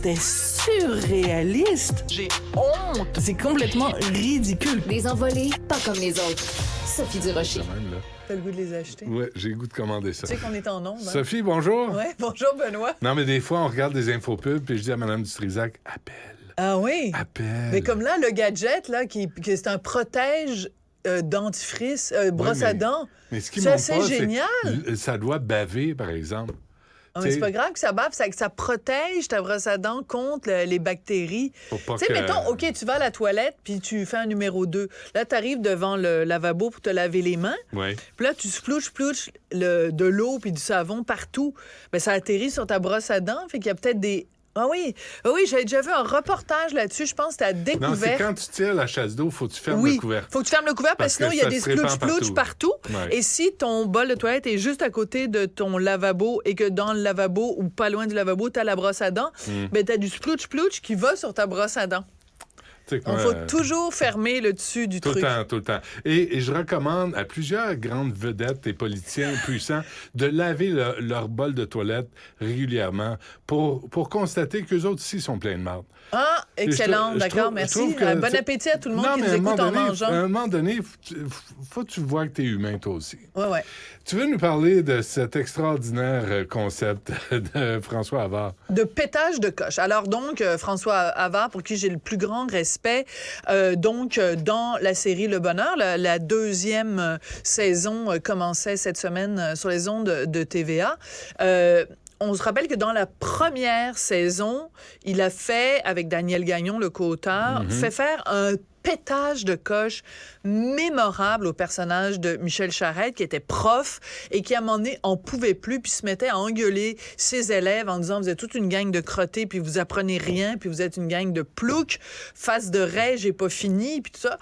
C'était surréaliste. J'ai honte. C'est complètement ridicule. Des envolées, pas comme les autres. Sophie Durocher. Quand même, là. T'as le goût de les acheter? Ouais, j'ai le goût de commander ça. Tu sais qu'on est en ondes. Hein? Sophie, bonjour. Oui, bonjour Benoît. Non, mais des fois, on regarde des infopubs, puis je dis à Mme Dutrisac, appelle. Ah oui? Appelle. Mais comme là, le gadget, là, qui c'est un protège dentifrice, brosse à dents. Mais ce qui C'est montre assez pas, génial. c'est ça doit baver, par exemple. Ah, mais c'est pas grave que ça bave, c'est que ça protège ta brosse à dents contre les bactéries. Pour pas Tu sais, que- mettons, OK, tu vas à la toilette, puis tu fais un numéro 2. Là, tu arrives devant le lavabo pour te laver les mains. Oui. Puis là, tu splouches de l'eau puis du savon partout. Ben, ça atterrit sur ta brosse à dents. Fait qu'il y a peut-être des... Ah oui, j'avais déjà vu un reportage là-dessus. Je pense que c'était à Non, Découverte. c'est quand tu tires la chasse d'eau, faut que tu fermes Oui, le couvercle. faut que tu fermes le couvercle parce que sinon, Parce il y a que des ça se répand splouches partout. Ouais. Et si ton bol de toilette est juste à côté de ton lavabo et que dans le lavabo ou pas loin du lavabo, tu as la brosse à dents, ben tu as du splouch qui va sur ta brosse à dents. Tu sais, Donc, il faut toujours fermer le dessus du Tout truc. le temps. Et je recommande à plusieurs grandes vedettes et politiciens puissants de laver leur bol de toilette régulièrement pour constater qu'eux autres aussi sont pleins de marde. Ah, excellent, Je d'accord, trouve- merci. je trouve que, Bon appétit à tout le monde qui mais nous à un écoute moment en donné, mangeant. À un moment donné, faut que tu vois que t'es humain, toi aussi. Ouais. Tu veux nous parler de cet extraordinaire concept de François Havard? De pétage de coche. Alors donc, François Havard, pour qui j'ai le plus grand respect, dans la série Le Bonheur, la deuxième saison commençait cette semaine sur les ondes de TVA. On se rappelle que dans la première saison, il a fait, avec Daniel Gagnon, le co-auteur, fait faire un pétage de coche mémorable au personnage de Michel Charette, qui était prof et qui, à un moment donné, en pouvait plus, puis se mettait à engueuler ses élèves en disant « Vous êtes toute une gang de crottés, puis vous apprenez rien, puis vous êtes une gang de ploucs, face de raie, j'ai pas fini, puis tout ça. »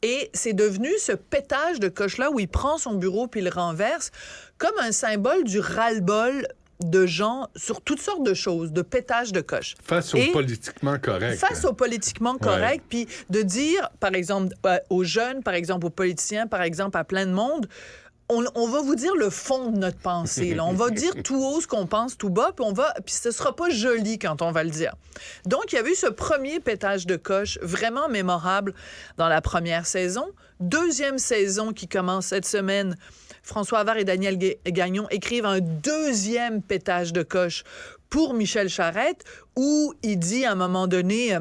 Et c'est devenu ce pétage de coche-là où il prend son bureau puis il le renverse comme un symbole du ras-le-bol de gens sur toutes sortes de choses, de pétage de coche. Face au politiquement correct. Face au politiquement correct, puis de dire, par exemple, aux jeunes, par exemple, aux politiciens, par exemple, à plein de monde, on va vous dire le fond de notre pensée. Là. On va dire tout haut ce qu'on pense tout bas, puis ce sera pas joli quand on va le dire. Donc, il y avait eu ce premier pétage de coche vraiment mémorable dans la première saison. Deuxième saison qui commence cette semaine, François Havard et Daniel Gagnon écrivent un deuxième pétage de coche pour Michel Charette, où il dit à un moment donné...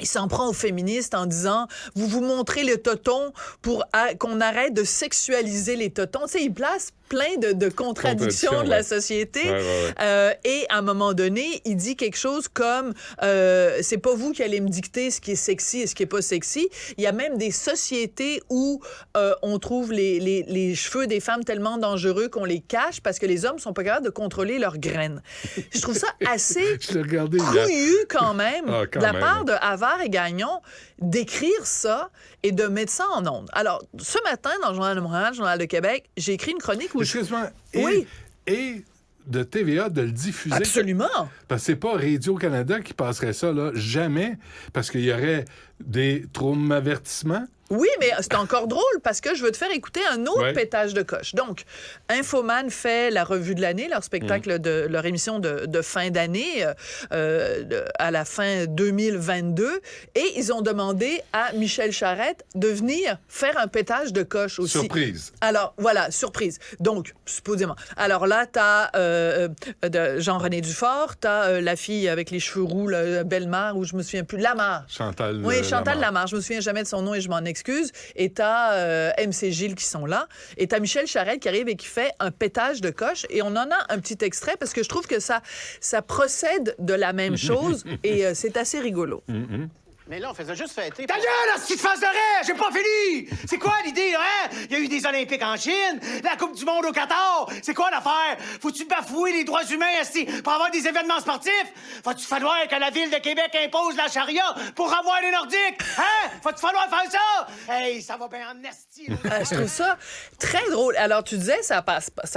il s'en prend aux féministes en disant « Vous vous montrez le toton pour qu'on arrête de sexualiser les totons. » Tu sais, il place plein de contradictions de la société. Et à un moment donné, il dit quelque chose comme c'est pas vous qui allez me dicter ce qui est sexy et ce qui est pas sexy. Il y a même des sociétés où on trouve les cheveux des femmes tellement dangereux qu'on les cache parce que les hommes sont pas capables de contrôler leurs graines. Je trouve ça assez couillu quand même de la part de Havard et Gagnon d'écrire ça et de mettre ça en ondes. Alors, ce matin, dans le Journal de Montréal, le Journal de Québec, j'ai écrit une chronique où... Excuse-moi. Oui. Et de TVA de le diffuser. Absolument. Parce que c'est pas Radio-Canada qui passerait ça, là. Jamais. Parce qu'il y aurait des traumavertissements. Oui, mais c'est encore drôle parce que je veux te faire écouter un autre pétage de coche. Donc, Infoman fait la revue de l'année, leur spectacle de leur émission de fin d'année à la fin 2022, et ils ont demandé à Michel Charette de venir faire un pétage de coche aussi. Surprise. Alors, voilà, surprise. Donc, supposément. Alors là, t'as Jean-René Dufort, t'as la fille avec les cheveux roux, Bellemare, ou je me souviens plus, Lamarre. Chantal Lamarre. Je me souviens jamais de son nom et je m'en excuse. Et t'as MC Gilles qui sont là. Et t'as Michel Charette qui arrive et qui fait un pétage de coche. Et on en a un petit extrait parce que je trouve que ça procède de la même chose et c'est assez rigolo. Mais là, on faisait juste fêter. Ta gueule, la petite face de raie! J'ai pas fini! C'est quoi l'idée, hein? Il y a eu des Olympiques en Chine, la Coupe du Monde au Qatar. C'est quoi l'affaire? Faut-tu bafouer les droits humains, esti, pour avoir des événements sportifs? Va-tu falloir que la Ville de Québec impose la charia pour avoir les Nordiques? Hein? Va-tu falloir faire ça? Hey, ça va bien en esti. Je trouve ça très drôle. Alors, tu disais, ça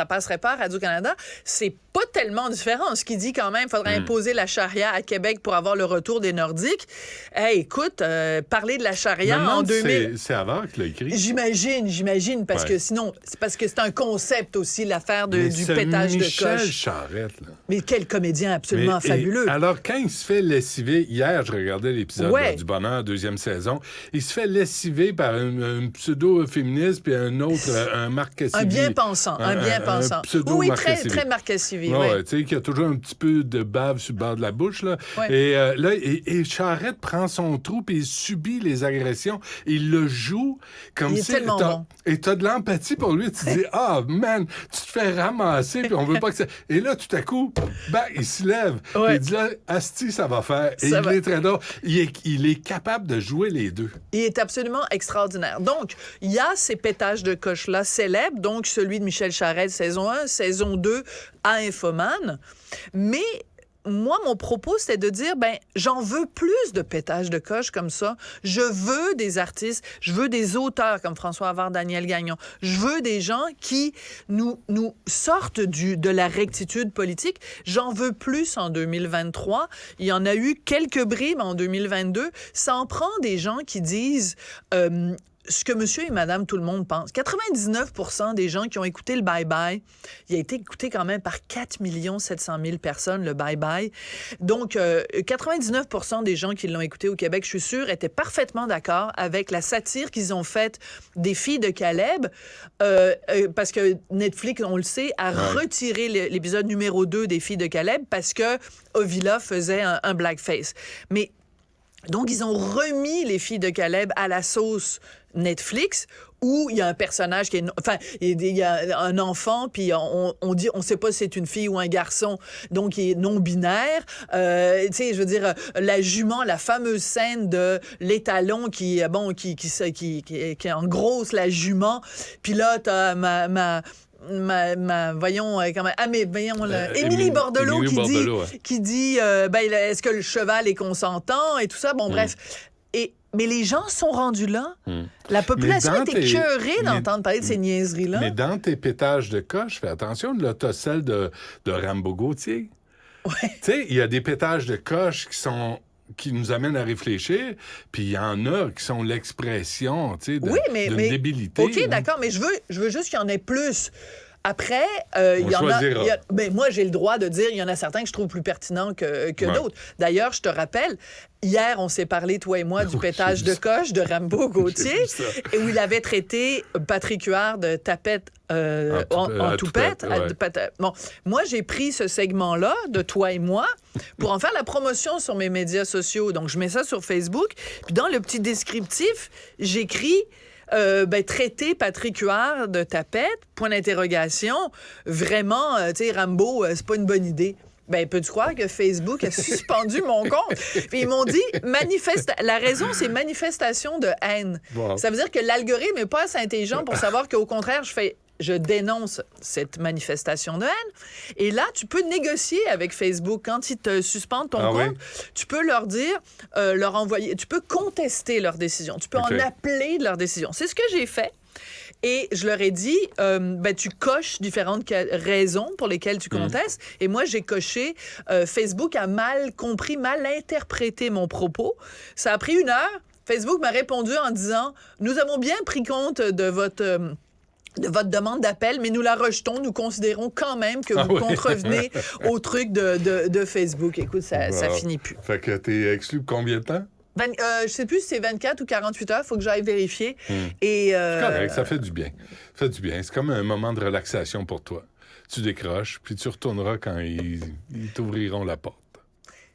passerait pas à Radio-Canada. C'est pas tellement différent. Ce qui dit quand même, il faudrait imposer la charia à Québec pour avoir le retour des Nordiques. Hey, écoute, parler de la Je me charia en demande si 2000... c'est Havard qui l'a écrit. J'imagine, parce Ouais. que sinon, c'est parce que c'est un concept aussi, l'affaire Mais du ce pétage Michel de coche. Charette, là. Mais quel comédien absolument Mais- fabuleux. alors, quand il se fait lessiver, hier, je regardais l'épisode Ouais. là, du Bonheur, 2e saison, il se fait lessiver par un pseudo-féministe puis un autre, un Marc Cassivi. Un bien-pensant, un bien-pensant. pseudo Oui, Marc très, Cassivi. très Marc Cassivi, Ouais, oui. tu sais, qui a toujours un petit peu de bave sur le bord de la bouche, là. Ouais. Et là, et Charette prend son trou puis il subit les agressions. Il le joue comme Il est si... tellement bon. Et t'as de l'empathie pour lui. Tu dis, man, tu te fais ramasser puis on veut pas que ça... Et là, tout à coup, il se lève. Ouais. Puis il dit, là, asti, ça va faire. Et Ça il va. est très drôle. Il est capable de jouer les deux. Il est absolument extraordinaire. Donc, il y a ces pétages de coche-là célèbres, donc celui de Michel Charette, saison 1, saison 2, à Infoman. Mais moi, mon propos, c'était de dire, j'en veux plus de pétages de coche comme ça. Je veux des artistes, je veux des auteurs comme François Havard, Daniel Gagnon. Je veux des gens qui nous sortent de la rectitude politique. J'en veux plus en 2023. Il y en a eu quelques bribes en 2022. Ça en prend des gens qui disent... ce que monsieur et madame tout le monde pense. 99% des gens qui ont écouté le Bye-Bye, il a été écouté quand même par 4 700 000 personnes, le Bye-Bye. Donc, 99% des gens qui l'ont écouté au Québec, je suis sûre, étaient parfaitement d'accord avec la satire qu'ils ont faite des filles de Caleb, parce que Netflix, on le sait, a retiré l'épisode numéro 2 des filles de Caleb parce que Ovila faisait un blackface. Mais donc, ils ont remis les filles de Caleb à la sauce Netflix, où il y a un personnage qui est... Enfin, il y a un enfant, puis on dit... On sait pas si c'est une fille ou un garçon, donc il est non-binaire. Tu sais, je veux dire, la jument, la fameuse scène de l'étalon qui en grosse la jument. Puis là, t'as voyons, Émilie Bordelot Émilie qui Bordelot, dit est-ce que le cheval est consentant et tout ça. Bon, bref. Mais les gens sont rendus là. La population Mais dans est écœurée d'entendre parler de ces niaiseries-là. Mais dans tes pétages de coche, fais attention, là, t'as celle de Rambo Gauthier. Ouais. Tu sais, il y a des pétages de coche qui nous amènent à réfléchir, puis il y en a qui sont l'expression, tu sais, d'une débilité. OK, là. d'accord, mais je veux juste qu'il y en ait plus. Après, il y en a... moi, j'ai le droit de dire, il y en a certains que je trouve plus pertinents que d'autres. D'ailleurs, je te rappelle, hier, on s'est parlé, toi et moi, du pétage de coche de Rambo Gauthier, et où il avait traité Patrick Huard de tapette en toupette. Bon, moi, j'ai pris ce segment-là de toi et moi pour en faire la promotion sur mes médias sociaux. Donc, je mets ça sur Facebook. Puis dans le petit descriptif, j'écris... traiter Patrick Huard de tapette, point d'interrogation, vraiment, tu sais, Rambo, c'est pas une bonne idée. Peux-tu croire que Facebook a suspendu mon compte? Puis ils m'ont dit, la raison, c'est manifestation de haine. Wow. Ça veut dire que l'algorithme n'est pas assez intelligent pour savoir qu'au contraire, je dénonce cette manifestation de haine. Et là, tu peux négocier avec Facebook. Quand ils te suspendent ton compte, tu peux leur dire, leur envoyer, tu peux contester leur décision. Tu peux en appeler de leur décision. C'est ce que j'ai fait. Et je leur ai dit, tu coches différentes raisons pour lesquelles tu contestes. Et moi, j'ai coché, Facebook a mal compris, mal interprété mon propos. Ça a pris 1 heure. Facebook m'a répondu en disant, nous avons bien pris compte de votre demande d'appel, mais nous la rejetons. Nous considérons quand même que vous contrevenez au truc de Facebook. Écoute, ça finit plus. Fait que t'es exclu combien de temps? Je sais plus si c'est 24 ou 48 heures. Il faut que j'aille vérifier. Et, c'est correct, ça fait du bien. Ça fait du bien. C'est comme un moment de relaxation pour toi. Tu décroches, puis tu retourneras quand ils t'ouvriront la porte.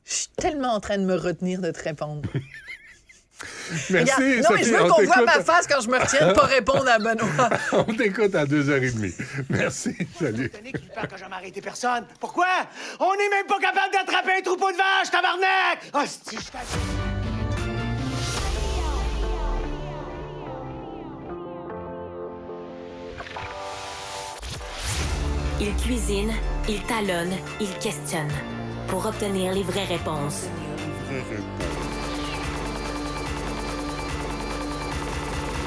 Je suis tellement en train de me retenir de te répondre. Merci, Sophie, mais je veux qu'on voit ma face quand je me retiens de pas répondre à Benoît. On t'écoute à 2h30. Merci, salut. Tu parles que j'ai jamais arrêté personne. Pourquoi? On n'est même pas capable d'attraper un troupeau de vaches, tabarnak! Hostie, je t'assure. Il cuisine, il talonne, il questionne pour obtenir les vraies réponses.